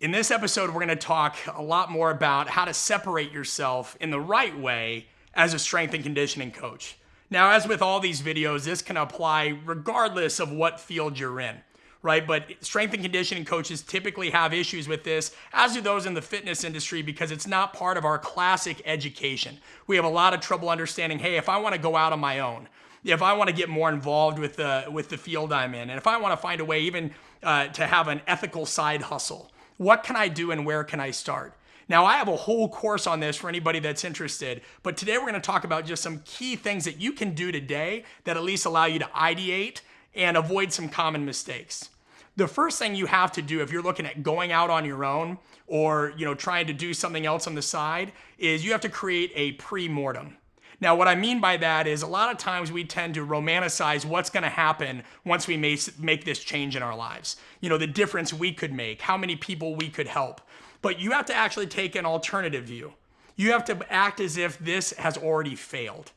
In this episode, we're going to talk a lot more about how to separate yourself in the right way as a strength and conditioning coach. Now, as with all these videos, this can apply regardless of what field you're in, right? But strength and conditioning coaches typically have issues with this, as do those in the fitness industry, because it's not part of our classic education. We have a lot of trouble understanding, hey, if I want to go out on my own, if I want to get more involved with the field I'm in, and if I want to find a way even to have an ethical side hustle, what can I do and where can I start? Now, I have a whole course on this for anybody that's interested, but today we're going to talk about just some key things that you can do today that at least allow you to ideate and avoid some common mistakes. The first thing you have to do if you're looking at going out on your own or trying to do something else on the side is you have to create a pre-mortem. Now, what I mean by that is a lot of times we tend to romanticize what's going to happen once we make this change in our lives. The difference we could make, how many people we could help. But you have to actually take an alternative view. You have to act as if this has already failed.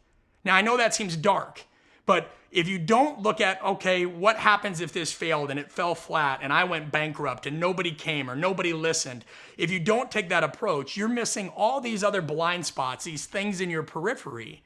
Now, I know that seems dark, but if you don't look at, okay, what happens if this failed and it fell flat and I went bankrupt and nobody came or nobody listened, if you don't take that approach, you're missing all these other blind spots, these things in your periphery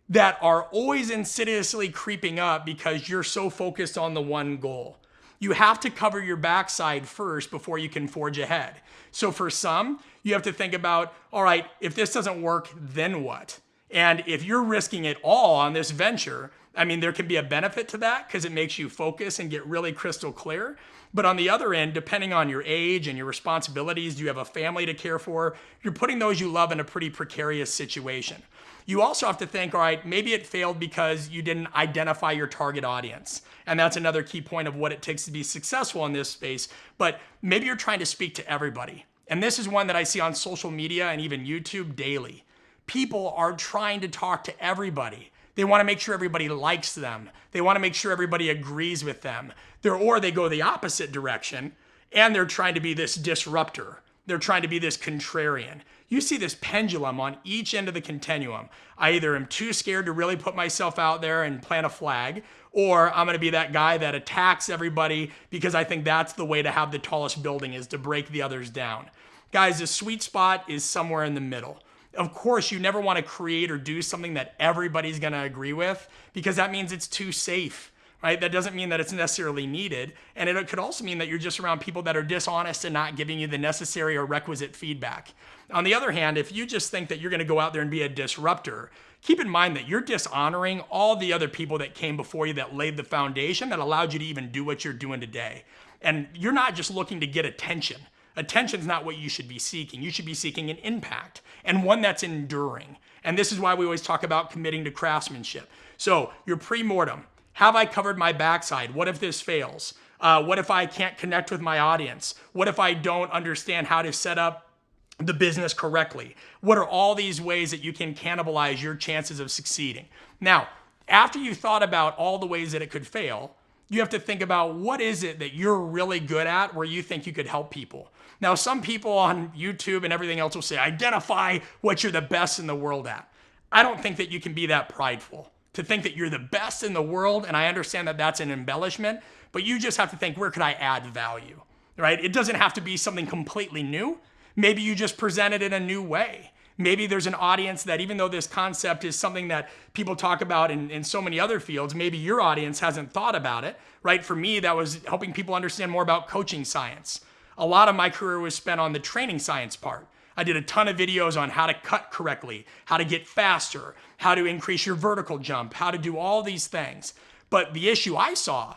that are always insidiously creeping up because you're so focused on the one goal. You have to cover your backside first before you can forge ahead. So for some, you have to think about, all right, if this doesn't work, then what? And if you're risking it all on this venture, there can be a benefit to that because it makes you focus and get really crystal clear. But on the other end, depending on your age and your responsibilities, do you have a family to care for? You're putting those you love in a pretty precarious situation. You also have to think, all right, maybe it failed because you didn't identify your target audience. And that's another key point of what it takes to be successful in this space. But maybe you're trying to speak to everybody. And this is one that I see on social media and even YouTube daily. People are trying to talk to everybody. They want to make sure everybody likes them. They want to make sure everybody agrees with them. Or they go the opposite direction and they're trying to be this disruptor. They're trying to be this contrarian. You see this pendulum on each end of the continuum. I either am too scared to really put myself out there and plant a flag, or I'm going to be that guy that attacks everybody because I think that's the way to have the tallest building, is to break the others down. Guys, the sweet spot is somewhere in the middle. Of course, you never want to create or do something that everybody's going to agree with because that means it's too safe, right? That doesn't mean that it's necessarily needed. And it could also mean that you're just around people that are dishonest and not giving you the necessary or requisite feedback. On the other hand, if you just think that you're going to go out there and be a disruptor, keep in mind that you're dishonoring all the other people that came before you that laid the foundation that allowed you to even do what you're doing today. And you're not just looking to get attention. Attention is not what you should be seeking. You should be seeking an impact and one that's enduring. And this is why we always talk about committing to craftsmanship. So your pre-mortem, have I covered my backside? What if this fails? What if I can't connect with my audience? What if I don't understand how to set up the business correctly? What are all these ways that you can cannibalize your chances of succeeding? Now, after you've thought about all the ways that it could fail, you have to think about what is it that you're really good at where you think you could help people. Now, some people on YouTube and everything else will say, identify what you're the best in the world at. I don't think that you can be that prideful to think that you're the best in the world. And I understand that that's an embellishment, but you just have to think, where could I add value, right? It doesn't have to be something completely new. Maybe you just present it in a new way. Maybe there's an audience that, even though this concept is something that people talk about in so many other fields, maybe your audience hasn't thought about it, right? For me, that was helping people understand more about coaching science. A lot of my career was spent on the training science part. I did a ton of videos on how to cut correctly, how to get faster, how to increase your vertical jump, how to do all these things. But the issue I saw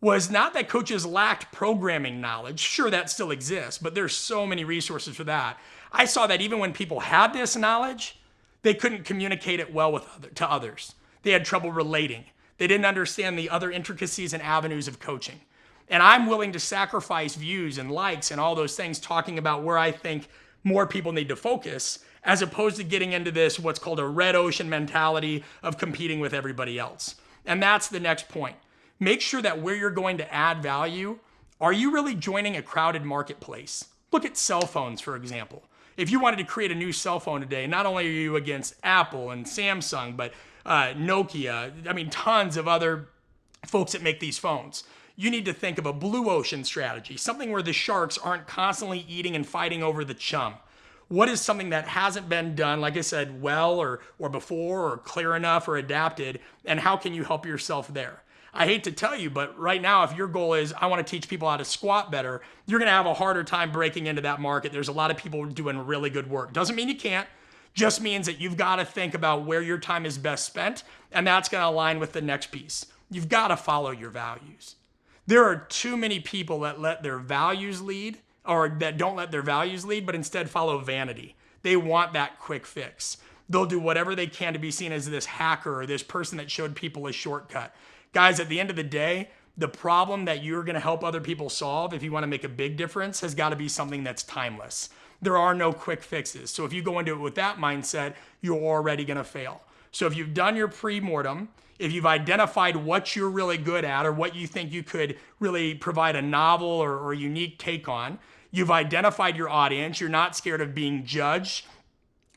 was not that coaches lacked programming knowledge. Sure, that still exists, but there's so many resources for that. I saw that even when people had this knowledge, they couldn't communicate it well to others. They had trouble relating. They didn't understand the other intricacies and avenues of coaching. And I'm willing to sacrifice views and likes and all those things talking about where I think more people need to focus, as opposed to getting into this, what's called a red ocean mentality of competing with everybody else. And that's the next point. Make sure that where you're going to add value, are you really joining a crowded marketplace? Look at cell phones, for example. If you wanted to create a new cell phone today, not only are you against Apple and Samsung, but Nokia, tons of other folks that make these phones. You need to think of a blue ocean strategy, something where the sharks aren't constantly eating and fighting over the chum. What is something that hasn't been done, like I said, well or before or clear enough or adapted, and how can you help yourself there? I hate to tell you, but right now, if your goal is, I want to teach people how to squat better, you're going to have a harder time breaking into that market. There's a lot of people doing really good work. Doesn't mean you can't, just means that you've got to think about where your time is best spent, and that's going to align with the next piece. You've got to follow your values. There are too many people that let their values lead, or that don't let their values lead, but instead follow vanity. They want that quick fix. They'll do whatever they can to be seen as this hacker or this person that showed people a shortcut. Guys, at the end of the day, the problem that you're going to help other people solve, if you want to make a big difference, has got to be something that's timeless. There are no quick fixes. So if you go into it with that mindset, you're already going to fail. So if you've done your pre-mortem, if you've identified what you're really good at or what you think you could really provide a novel or unique take on, you've identified your audience, you're not scared of being judged,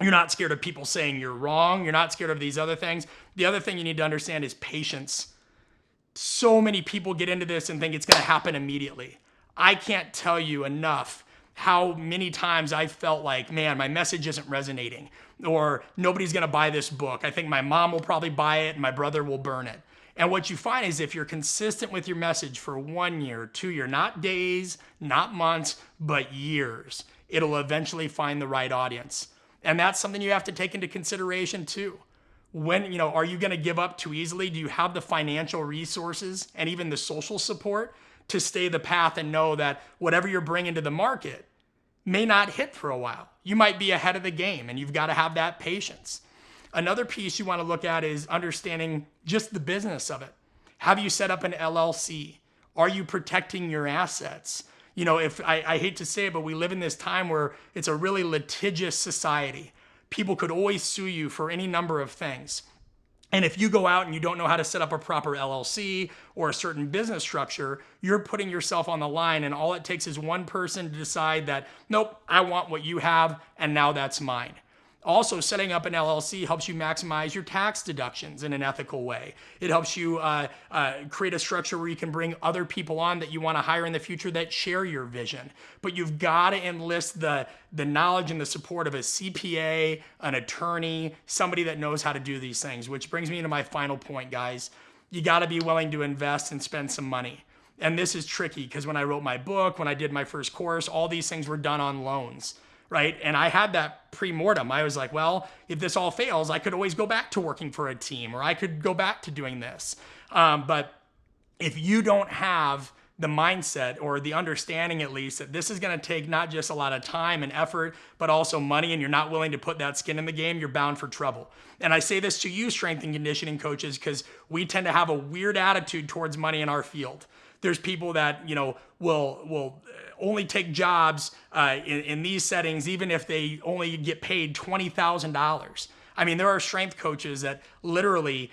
you're not scared of people saying you're wrong, you're not scared of these other things. The other thing you need to understand is patience. So many people get into this and think it's going to happen immediately. I can't tell you enough how many times I felt like, man, my message isn't resonating, or nobody's going to buy this book. I think my mom will probably buy it and my brother will burn it. And what you find is if you're consistent with your message for 1 year, 2 years, not days, not months, but years, it'll eventually find the right audience. And that's something you have to take into consideration too. When, are you going to give up too easily? Do you have the financial resources and even the social support to stay the path and know that whatever you're bringing to the market may not hit for a while? You might be ahead of the game and you've got to have that patience. Another piece you want to look at is understanding just the business of it. Have you set up an LLC? Are you protecting your assets? If I hate to say it, but we live in this time where it's a really litigious society. People could always sue you for any number of things. And if you go out and you don't know how to set up a proper LLC or a certain business structure, you're putting yourself on the line, and all it takes is one person to decide that, nope, I want what you have, and now that's mine. Also, setting up an LLC helps you maximize your tax deductions in an ethical way. It helps you create a structure where you can bring other people on that you want to hire in the future that share your vision. But you've got to enlist the knowledge and the support of a CPA, an attorney, somebody that knows how to do these things, which brings me to my final point, guys. You got to be willing to invest and spend some money. And this is tricky because when I wrote my book, when I did my first course, all these things were done on loans. Right? And I had that pre-mortem. I was like, well, if this all fails, I could always go back to working for a team, or I could go back to doing this. But if you don't have the mindset or the understanding, at least, that this is going to take not just a lot of time and effort, but also money, and you're not willing to put that skin in the game, you're bound for trouble. And I say this to you, strength and conditioning coaches, because we tend to have a weird attitude towards money in our field. There's people that, will only take jobs in these settings, even if they only get paid $20,000. I mean, there are strength coaches that literally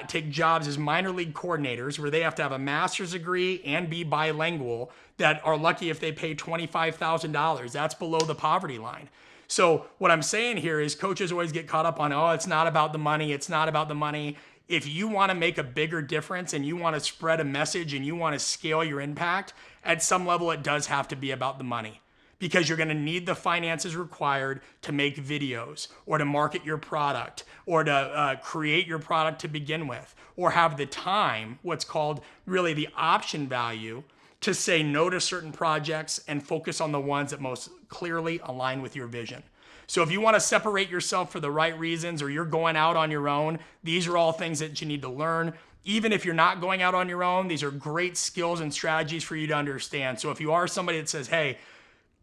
take jobs as minor league coordinators where they have to have a master's degree and be bilingual that are lucky if they pay $25,000. That's below the poverty line. So what I'm saying here is coaches always get caught up on, oh, it's not about the money. It's not about the money. If you want to make a bigger difference and you want to spread a message and you want to scale your impact, at some level it does have to be about the money, because you're going to need the finances required to make videos or to market your product or to create your product to begin with, or have the time, what's called really the option value, to say no to certain projects and focus on the ones that most clearly align with your vision. So if you want to separate yourself for the right reasons, or you're going out on your own, these are all things that you need to learn. Even if you're not going out on your own, these are great skills and strategies for you to understand. So if you are somebody that says, hey,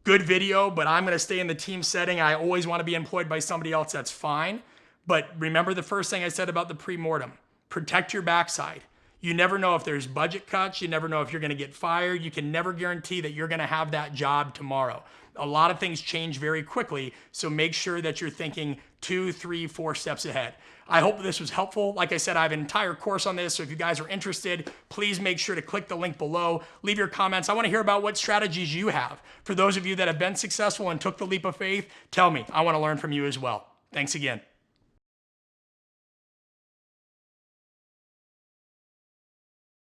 good video, but I'm going to stay in the team setting, I always want to be employed by somebody else, that's fine. But remember the first thing I said about the pre-mortem. Protect your backside. You never know if there's budget cuts. You never know if you're going to get fired. You can never guarantee that you're going to have that job tomorrow. A lot of things change very quickly, so make sure that you're thinking 2, 3, 4 steps ahead. I hope this was helpful. Like I said, I have an entire course on this, so if you guys are interested, please make sure to click the link below. Leave your comments. I want to hear about what strategies you have. For those of you that have been successful and took the leap of faith, tell me. I want to learn from you as well. Thanks again.